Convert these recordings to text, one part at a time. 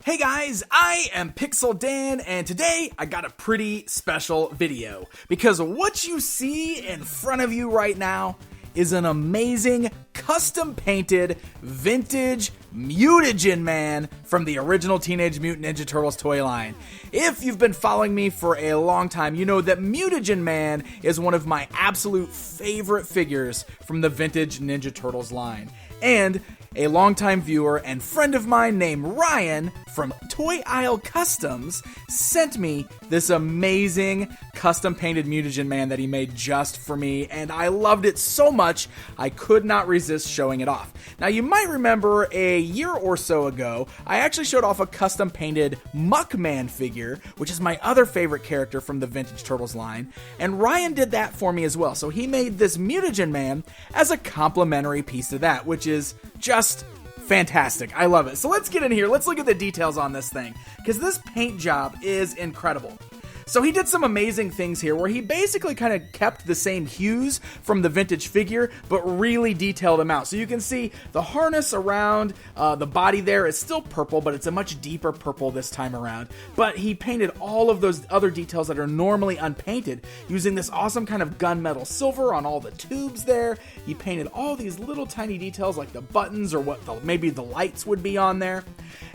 Hey guys, I am Pixel Dan, and today I got a pretty special video, because what you see in front of you right now is an amazing, custom-painted, vintage Mutagen Man from the original Teenage Mutant Ninja Turtles toy line. If you've been following me for a long time, you know that Mutagen Man is one of my absolute favorite figures from the vintage Ninja Turtles line. And a longtime viewer and friend of mine named Ryan from Toy Aisle Customs sent me this amazing custom-painted Mutagen Man that he made just for me, and I loved it so much I could not resist showing it off. Now, you might remember a year or so ago, I actually showed off a custom-painted Muckman figure, which is my other favorite character from the Vintage Turtles line, and Ryan did that for me as well. So he made this Mutagen Man as a complimentary piece to that, which is just fantastic. I love it. So let's get in here. Let's look at the details on this thing, because this paint job is incredible. So he did some amazing things here where he basically kind of kept the same hues from the vintage figure, but really detailed them out. So you can see the harness around the body there is still purple, but it's a much deeper purple this time around. But he painted all of those other details that are normally unpainted using this awesome kind of gunmetal silver on all the tubes there. He painted all these little tiny details like the buttons or what maybe the lights would be on there.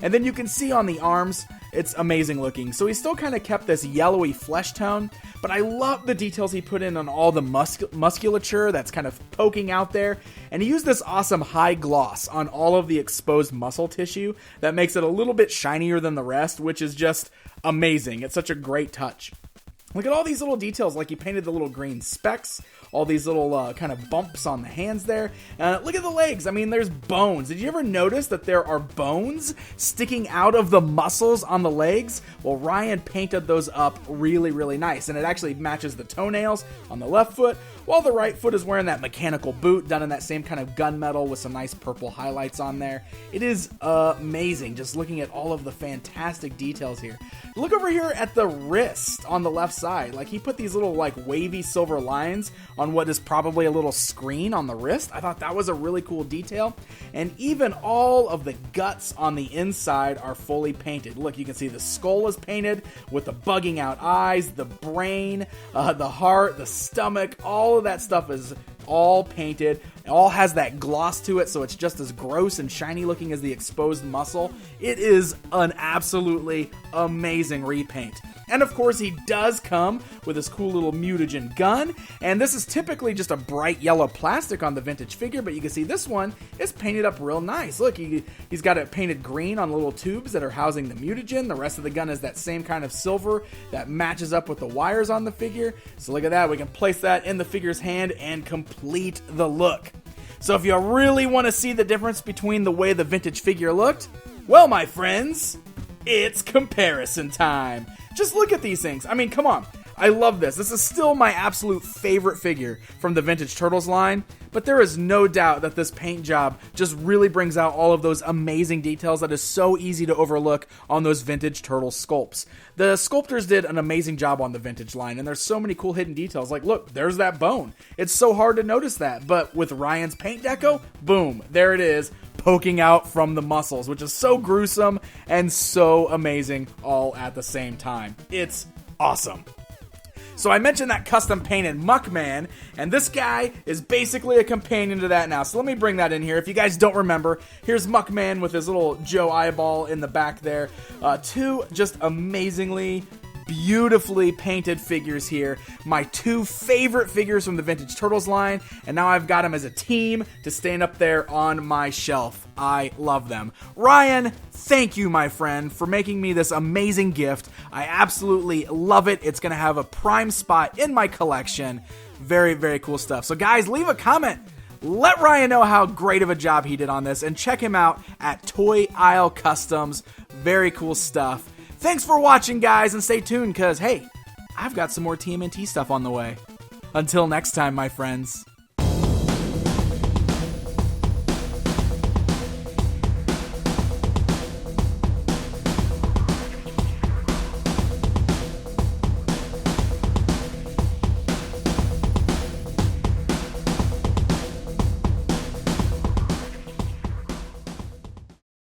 And then you can see on the arms, it's amazing looking. So he still kind of kept this yellowy flesh tone, but I love the details he put in on all the musculature that's kind of poking out there. And he used this awesome high gloss on all of the exposed muscle tissue that makes it a little bit shinier than the rest, which is just amazing. It's such a great touch. Look at all these little details, like he painted the little green specks, all these little kind of bumps on the hands there. Look at the legs. I mean, there's bones. Did you ever notice that there are bones sticking out of the muscles on the legs? Well, Ryan painted those up really, really nice, and it actually matches the toenails on the left foot, while the right foot is wearing that mechanical boot done in that same kind of gunmetal with some nice purple highlights on there. It is amazing just looking at all of the fantastic details here. Look over here at the wrist on the left side. Like, he put these little like wavy silver lines on what is probably a little screen on the wrist. I thought that was a really cool detail. And even all of the guts on the inside are fully painted. Look, you can see the skull is painted with the bugging out eyes, the brain, the heart, the stomach, all of that stuff is all painted. It all has that gloss to it, so it's just as gross and shiny looking as the exposed muscle. It is an absolutely amazing repaint. And of course, he does come with this cool little mutagen gun, and this is typically just a bright yellow plastic on the vintage figure, but you can see this one is painted up real nice. Look, he's got it painted green on the little tubes that are housing the mutagen. The rest of the gun is that same kind of silver that matches up with the wires on the figure. So look at that. We can place that in the figure's hand and complete the look. So if you really want to see the difference between the way the vintage figure looked, well, my friends, it's comparison time. Just look at these things. I mean, come on. I love this. This is still my absolute favorite figure from the Vintage Turtles line, but there is no doubt that this paint job just really brings out all of those amazing details that is so easy to overlook on those Vintage Turtle sculpts. The sculptors did an amazing job on the Vintage line, and there's so many cool hidden details. Like, look, there's that bone. It's so hard to notice that, but with Ryan's paint deco, boom, there it is, poking out from the muscles, which is so gruesome and so amazing all at the same time. It's awesome. So I mentioned that custom painted Muckman, and this guy is basically a companion to that now. So let me bring that in here. If you guys don't remember, here's Muckman with his little Joe eyeball in the back there. Two just amazingly beautifully painted figures here. My two favorite figures from the Vintage Turtles line, and now I've got them as a team to stand up there on my shelf. I love them. Ryan, thank you, my friend, for making me this amazing gift. I absolutely love it. It's going to have a prime spot in my collection. Very, very cool stuff. So guys, leave a comment. Let Ryan know how great of a job he did on this, and check him out at Toy Aisle Customs. Very cool stuff. Thanks for watching, guys, and stay tuned because, hey, I've got some more TMNT stuff on the way. Until next time, my friends.